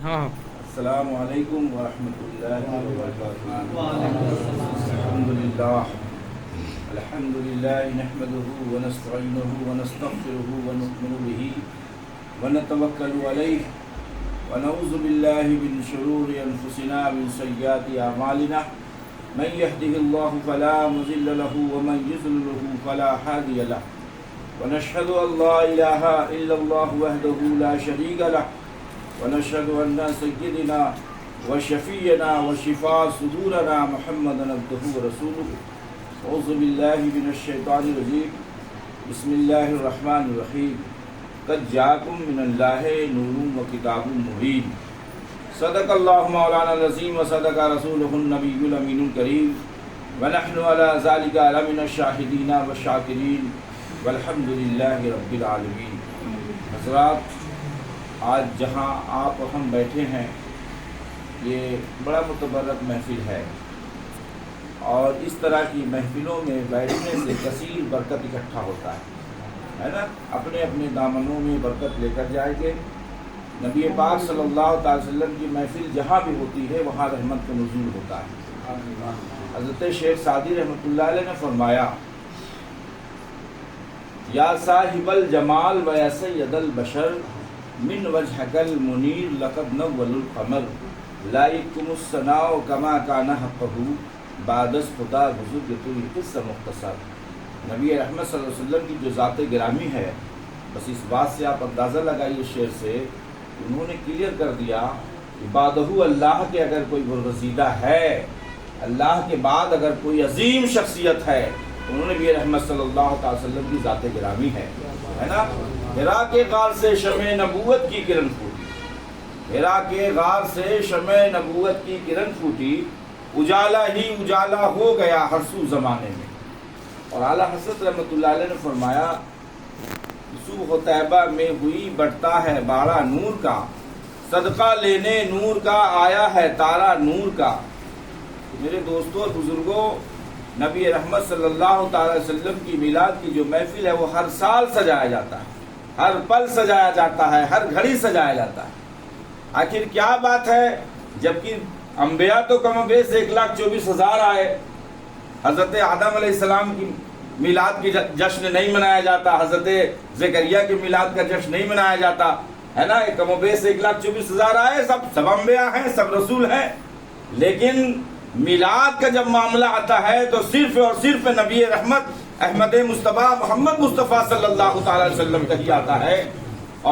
ہاں السلام علیکم ورحمۃ اللہ وبرکاتہ۔ الحمد للہ نحمده ونستعینه ونستغفره ونؤمن به ونتوکل علیہ ونعوذ باللہ من شرور انفسنا من سیئات اعمالنا من يهده الله فلا مضل له ومن يضلل فلا هادي له ونشهد ان لا اله الا الله وحده لا شريك له ونشهد أن سيدنا وشفينا وشفاء صدورنا محمدا عبده ورسوله أعوذ بالله من الشيطان الرجيم بسم الله الرحمن الرحيم قد جاءكم من الله نور وكتاب مبين صدق الله مولانا العظيم وصدق رسوله النبي الأمين الكريم ونحن على ذلك لمن الشاهدين والشاكرين والحمد لله رب العالمين۔ حضرات، آج جہاں آپ اور ہم بیٹھے ہیں یہ بڑا متبرک محفل ہے، اور اس طرح کی محفلوں میں بیٹھنے سے کثیر برکت اکٹھا ہوتا ہے نا۔ اپنے اپنے دامنوں میں برکت لے کر جائیں گے۔ نبی پاک صلی اللہ تعالی وسلم کی محفل جہاں بھی ہوتی ہے وہاں رحمت کا نزول ہوتا ہے۔ حضرت شیخ سعدی رحمۃ اللہ علیہ نے فرمایا، یا صاحب الجمال و یا سید البشر من وجهك المنیر لقد نول القمر لائکم الثناء کما کان حقه بعد خدا بزرگ توی قصہ مختصر۔ نبی رحمت صلی اللہ علیہ وسلم کی جو ذات گرامی ہے، بس اس بات سے آپ اندازہ لگائیے شعر سے، انہوں نے کلیئر کر دیا کہ بعدہ اللہ کے اگر کوئی برگزیدہ ہے، اللہ کے بعد اگر کوئی عظیم شخصیت ہے تو انہوں نے نبی رحمت صلی اللہ تعالی وسلم کی ذات گرامی ہے نا۔ ہرا کے غار سے شمع نبوت کی کرن پھوٹی، ہرا کے غار سے شمع نبوت کی کرن پھوٹی، اجالا ہی اجالا ہو گیا ہر سو زمانے میں۔ اور اعلیٰ حضرت رحمۃ اللہ علیہ نے فرمایا، صبح طیبہ میں ہوئی بڑھتا ہے باڑا نور کا، صدقہ لینے نور کا آیا ہے تارا نور کا۔ میرے دوستوں اور بزرگوں، نبی رحمت صلی اللہ تعالی وسلم کی میلاد کی جو محفل ہے وہ ہر سال سجایا جاتا ہے، ہر پل سجایا جاتا ہے، ہر گھڑی سجایا جاتا ہے۔ آخر کیا بات ہے؟ جبکہ انبیاء تو کم و بیش 1,24,000 آئے، حضرت آدم علیہ السلام کی میلاد کی جشن نہیں منایا جاتا، حضرت زکریا کی میلاد کا جشن نہیں منایا جاتا ہے نا۔ کم و بیش 1,24,000 آئے، سب انبیاء ہیں، سب رسول ہیں، لیکن میلاد کا جب معاملہ آتا ہے تو صرف اور صرف نبی رحمت احمد مصطفیٰ محمد مصطفیٰ صلی اللہ تعالی وسلم کا ہی آتا ہے۔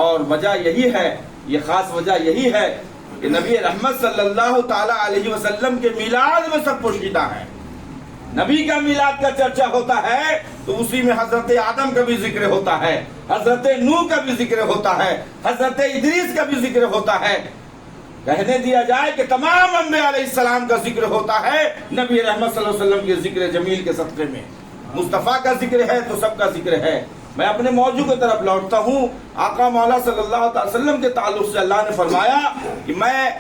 اور وجہ یہی ہے، یہ خاص وجہ یہی ہے کہ نبی رحمت صلی اللہ تعالی علیہ وسلم کے میلاد میں سب پوشیدہ ہیں۔ نبی کا میلاد کا چرچا ہوتا ہے تو اسی میں حضرت آدم کا بھی ذکر ہوتا ہے، حضرت نوح کا بھی ذکر ہوتا ہے، حضرت ادریس کا بھی ذکر ہوتا ہے۔ کہنے دیا جائے کہ تمام انبیاء علیہ السلام کا ذکر ہوتا ہے نبی رحمت صلی اللہ علیہ وسلم کے ذکر جمیل کے صدقے میں۔ مصطفیٰ کا ذکر ہے تو سب کا ذکر ہے۔ میں اپنے موضوع کی طرف لوٹتا ہوں۔ آقا مولا صلی اللہ تعالی وسلم کے تعلق سے اللہ نے فرمایا کہ میں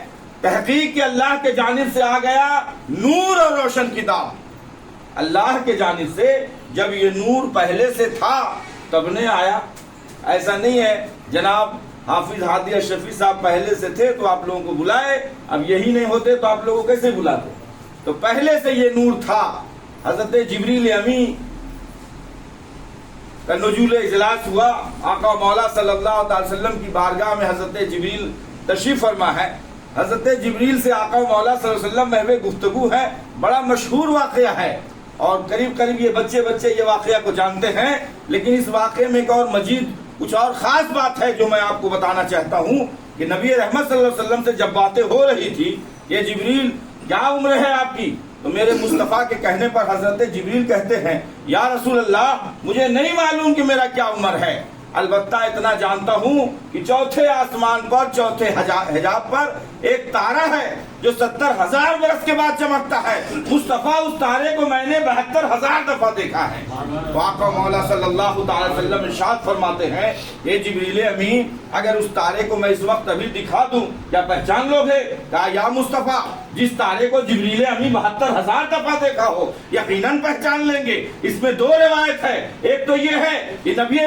تحقیق کے اللہ کے جانب سے آ گیا نور اور روشن کتاب۔ اللہ کے جانب سے جب یہ نور پہلے سے تھا تب نے آیا، ایسا نہیں ہے جناب حافظ ہادی اشرفی صاحب پہلے سے تھے تو آپ لوگوں کو بلائے، اب یہی نہیں ہوتے تو آپ لوگوں کو کیسے بلاتے؟ تو پہلے سے یہ نور تھا۔ حضرت جبریل امی کا نزول اجلاس ہوا، آقا مولا صلی اللہ تعالی وسلم کی بارگاہ میں حضرت جبریل تشریف فرما ہے۔ حضرت جبریل سے آقا مولا صلی اللہ علیہ وسلم محو گفتگو ہے، بڑا مشہور واقعہ ہے، اور قریب قریب یہ بچے یہ واقعہ کو جانتے ہیں، لیکن اس واقعے میں ایک اور مزید کچھ اور خاص بات ہے جو میں آپ کو بتانا چاہتا ہوں کہ نبی رحمت صلی اللہ علیہ وسلم سے جب باتیں ہو رہی تھی، یہ جبریل کیا عمر ہے آپ کی؟ تو میرے مصطفیٰ کے کہنے پر حضرت جبریل کہتے ہیں، یا رسول اللہ مجھے نہیں معلوم کہ میرا کیا عمر ہے، البتہ اتنا جانتا ہوں کہ چوتھے آسمان پر چوتھے حجاب پر ایک تارا ہے جو 70,000 برس کے بعد چمکتا ہے۔ مصطفیٰ اس تارے کو میں نے 72,000 دفعہ دیکھا ہے۔ تو آقا مولا صلی اللہ تعالی وسلم ارشاد فرماتے ہیں، اے جبریل امین، اگر اس تارے کو میں اس وقت ابھی دکھا دوں کیا پہچان لو گے؟ کہا یا مصطفیٰ، جس تارے کو جبریل امین 72,000 دفعہ دیکھا ہو یقیناً پہچان لیں گے۔ اس میں دو روایت ہے، ایک تو یہ ہے کہ نبی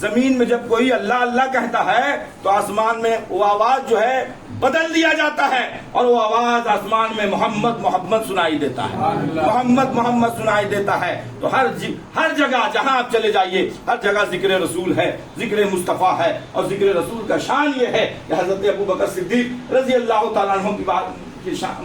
زمین میں جب کوئی اللہ اللہ کہتا ہے تو آسمان میں وہ آواز جو ہے بدل دیا جاتا ہے اور وہ آواز آسمان میں محمد محمد سنائی دیتا ہے، محمد محمد سنائی دیتا ہے۔ تو ہر جگہ جہاں آپ چلے جائیے ہر جگہ ذکر رسول ہے، ذکر مصطفیٰ ہے، اور ذکر رسول کا شان یہ ہے کہ حضرت ابوبکر صدیق رضی اللہ تعالیٰ عنہ کی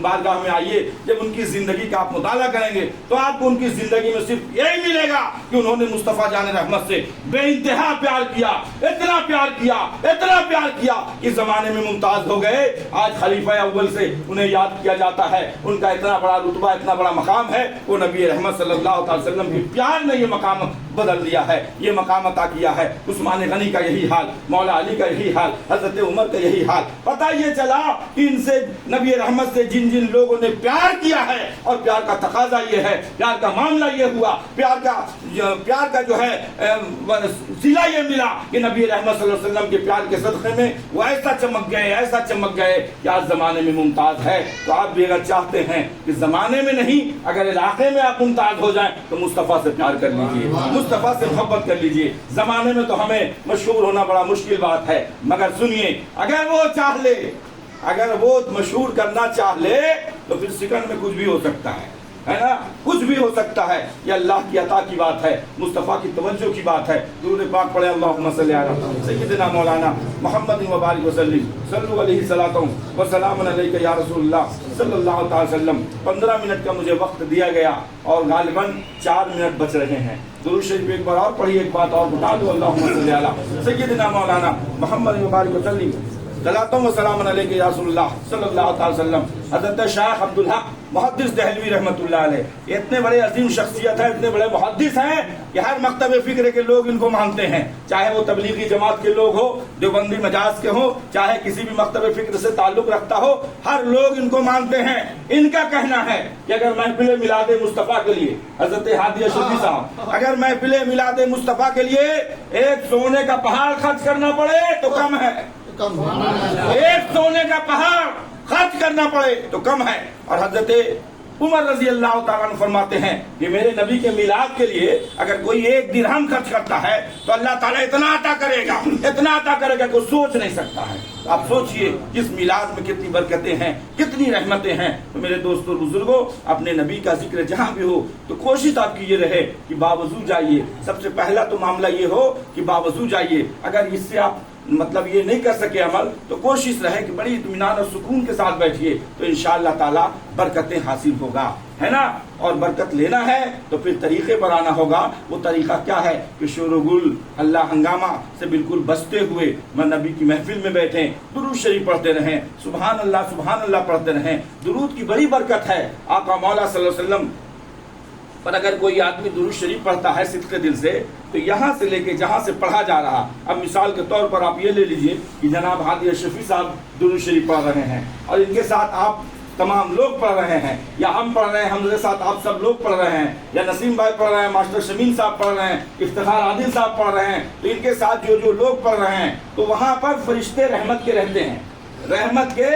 بارگاہ میں آئیے، جب ان کی زندگی کا آپ مطالعہ کریں گے تو آپ کو ان کی زندگی میں صرف یہی ملے گا کہ انہوں نے مصطفیٰ جان رحمت سے بے انتہا پیار کیا، اتنا پیار کیا، اتنا پیار کیا کہ زمانے میں ممتاز ہو گئے۔ آج خلیفہ اول سے انہیں یاد کیا جاتا ہے، ان کا اتنا بڑا رتبہ، اتنا بڑا مقام ہے، وہ نبی رحمت صلی اللہ علیہ وسلم کے پیار نے یہ مقام بدل دیا ہے، یہ مقام عطا کیا ہے۔ عثمان غنی کا یہی حال، مولا علی کا یہی حال، حضرت عمر کا یہی حال۔ پتہ یہ چلا کہ ان سے نبی رحمت سے جن جن لوگوں نے پیار کیا ہے، اور پیار کا تقاضا یہ ہے، پیار کا معاملہ یہ ہوا، پیار کا جو ہے صلہ یہ ملا کہ نبی رحمت صلی اللہ علیہ وسلم کے پیار کے صدقے میں وہ ایسا چمک گئے، ایسا چمک گئے کہ آج زمانے میں ممتاز ہے۔ تو آپ بھی اگر چاہتے ہیں کہ زمانے میں نہیں، اگر علاقے میں آپ ممتاز ہو جائیں تو مصطفیٰ سے پیار کر لیجئے، مصطفیٰ سے محبت کر لیجئے۔ زمانے میں تو ہمیں مشہور ہونا بڑا مشکل بات ہے، مگر سنیے، اگر وہ چاہ لے، اگر وہ مشہور کرنا چاہ لے تو پھر سیکنڈ میں کچھ بھی ہو سکتا ہے نا، کچھ بھی ہو سکتا ہے۔ یہ اللہ کی عطا کی بات ہے، مصطفیٰ کی توجہ کی بات ہے۔ درود پاک پڑھیں، اللہم صلی علی سیدنا مولانا محمد وبارک وسلم، صلو علیہ صلاۃ و سلام علیک یا رسول اللہ صلی اللہ تعالی وسلم۔ 15 منٹ کا مجھے وقت دیا گیا اور غالباً 4 منٹ بچ رہے ہیں۔ درود شریف ایک بار اور پڑھیے، ایک بات اور بتا دو، اللہم صلی علی سیدنا مولانا محمد وبارک وسلم، صلاۃ و سلام علیک یا رسول اللہ صلی اللہ تعالی وسلم۔ حضرت شیخ عبدالحق محدث دہلوی رحمۃ اللہ علیہ، یہ اتنے بڑے عظیم شخصیت ہیں، اتنے بڑے محدث ہیں کہ ہر مکتب فکر کے لوگ ان کو مانتے ہیں، چاہے وہ تبلیغی جماعت کے لوگ ہو، دیوبندی مجاز کے ہو، چاہے کسی بھی مکتب فکر سے تعلق رکھتا ہو، ہر لوگ ان کو مانتے ہیں۔ ان کا کہنا ہے کہ اگر محفل میلاد مصطفیٰ کے لیے، حضرت ہادی اشرفی صاحب، اگر محفل میلاد مصطفیٰ کے لیے ایک سونے کا پہاڑ خرچ کرنا پڑے تو کم ہے، ایک سونے کا پہاڑ خرچ کرنا پڑے تو کم ہے۔ اور حضرت عمر رضی اللہ تعالیٰ عنہ فرماتے ہیں کہ میرے نبی کے میلاد کے لیے اگر کوئی 1 درہم خرچ کرتا ہے تو اللہ تعالیٰ اتنا عطا کرے گا، اتنا عطا کرے گا کہ وہ سوچ نہیں سکتا ہے۔ آپ سوچئے اس میلاد میں کتنی برکتیں ہیں، کتنی رحمتیں ہیں۔ تو میرے دوستوں بزرگوں، اپنے نبی کا ذکر جہاں بھی ہو تو کوشش آپ کی یہ رہے کہ باوضو جائیے۔ سب سے پہلا تو معاملہ یہ ہو کہ باوضو جائیے۔ اگر اس سے آپ مطلب یہ نہیں کر سکے عمل تو کوشش رہے کہ بڑی اطمینان اور سکون کے ساتھ بیٹھیے، تو انشاءاللہ تعالی برکتیں حاصل ہوگا، ہے نا۔ اور برکت لینا ہے تو پھر طریقے پر آنا ہوگا۔ وہ طریقہ کیا ہے کہ شور و گل، اللہ ہنگامہ سے بالکل بچتے ہوئے میں نبی کی محفل میں بیٹھیں، درود شریف پڑھتے رہیں، سبحان اللہ پڑھتے رہیں۔ درود کی بڑی برکت ہے۔ آقا مولا صلی اللہ علیہ وسلم پر اگر کوئی آدمی درود شریف پڑھتا ہے صدق دل سے تو یہاں سے لے کے جہاں سے پڑھا جا رہا، اب مثال کے طور پر آپ یہ لے لیجئے کہ جناب ہادی اشرفی صاحب درود شریف پڑھ رہے ہیں اور ان کے ساتھ آپ تمام لوگ پڑھ رہے ہیں، یا ہم پڑھ رہے ہیں، ہمارے ساتھ آپ سب لوگ پڑھ رہے ہیں، یا نسیم بھائی پڑھ رہے ہیں، ماسٹر شمیم صاحب پڑھ رہے ہیں، افتخار عادل صاحب پڑھ رہے ہیں، تو ان کے ساتھ جو لوگ پڑھ رہے ہیں تو وہاں پر فرشتے رحمت کے رہتے ہیں، رحمت کے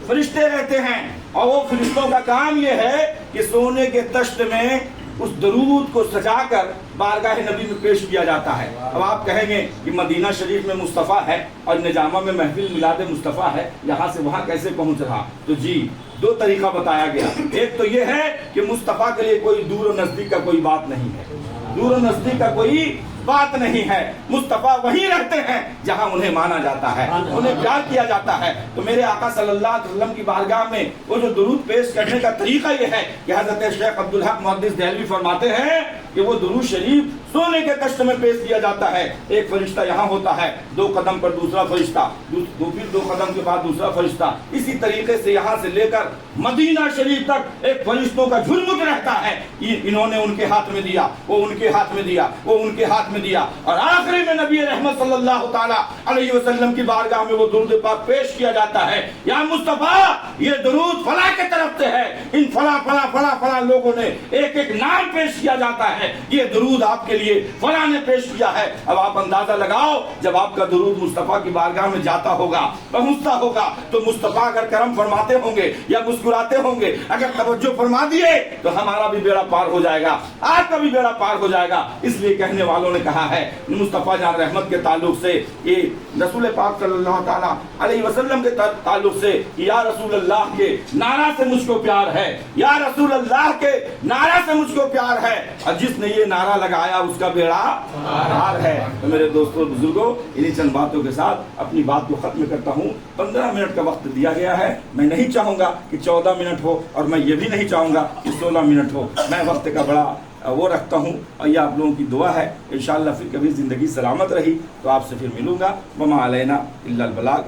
فرشتے رہتے ہیں۔ اور وہ فرشتوں کا کام یہ ہے کہ سونے کے تشت میں اس درود کو سجا کر بارگاہ نبی میں پیش کیا جاتا ہے۔ اب آپ کہیں گے کہ مدینہ شریف میں مصطفیٰ ہے اور نجامہ میں محفل میلاد مصطفیٰ ہے، یہاں سے وہاں کیسے پہنچ رہا؟ تو جی 2 طریقہ بتایا گیا۔ ایک تو یہ ہے کہ مصطفیٰ کے لیے کوئی دور و نزدیک کا کوئی بات نہیں ہے، دور و نزدیک کا کوئی بات نہیں ہے۔ مصطفیٰ وہیں رہتے ہیں جہاں انہیں مانا جاتا ہے، انہیں پیار کیا جاتا ہے۔ تو میرے آقا صلی اللہ علیہ وسلم کی بارگاہ میں وہ جو درود پیش کرنے کا طریقہ یہ ہے کہ حضرت شیخ عبدالحق محدث دہلوی فرماتے ہیں کہ وہ درود شریف سونے کے کشت میں پیش کیا جاتا ہے۔ ایک فرشتہ یہاں ہوتا ہے، 2 قدم پر دوسرا فرشتہ، پھر 2 قدم کے بعد دوسرا فرشتہ، اسی طریقے سے یہاں سے لے کر مدینہ شریف تک ایک فرشتوں کا جھلمٹ رہتا ہے۔ انہوں نے ان کے ہاتھ میں دیا، وہ ان کے ہاتھ میں دیا، وہ ان کے ہاتھ میں دیا، اور آخری میں نبی رحمت صلی اللہ تعالی علیہ وسلم کی بارگاہ میں وہ درود پاک پیش کیا جاتا ہے۔ یا مصطفیٰ یہ درود فلاں کے طرف سے ہے، ان فلاں لوگوں نے ایک ایک نام پیش کیا جاتا ہے، یہ درود آپ کے لیے فلاں نے پیش کیا ہے۔ اب آپ اندازہ لگاؤ جب آپ کا درود مصطفیٰ کی بارگاہ میں جاتا ہوگا، پہنچتا ہوگا، تو مصطفیٰ اگر کرم فرماتے ہوں گے یا مسکراتے ہوں گے، اگر توجہ فرما دیے تو ہمارا بھی بیڑا پار ہو جائے گا، آپ کا بھی بیڑا پار ہو جائے گا۔ اس لیے کہنے والوں نے نے کہا ہے مصطفیٰ جان رحمت کے تعلق سے، یہ رسول پاک صلی اللہ تعالیٰ علیہ وسلم کے تعلق سے، یا رسول اللہ کے نعرہ سے مجھ کو پیار ہے، یا رسول اللہ کے نعرہ سے مجھ کو پیار ہے، اور جس نے یہ نعرہ لگایا اس کا بیڑا پار ہے۔ تو میرے دوستوں بزرگوں، انہی چند باتوں کے ساتھ اپنی بات کو ختم کرتا ہوں۔ 15 منٹ کا وقت دیا گیا ہے، میں نہیں چاہوں گا کہ 14 منٹ ہو، اور میں یہ بھی نہیں چاہوں گا کہ 16 منٹ ہو۔ میں وقت کا بڑا وہ رکھتا ہوں، اور یہ آپ لوگوں کی دعا ہے، انشاءاللہ پھر کبھی زندگی سلامت رہی تو آپ سے پھر ملوں گا۔ وما علینا الا البلاغ،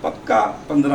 پکا 15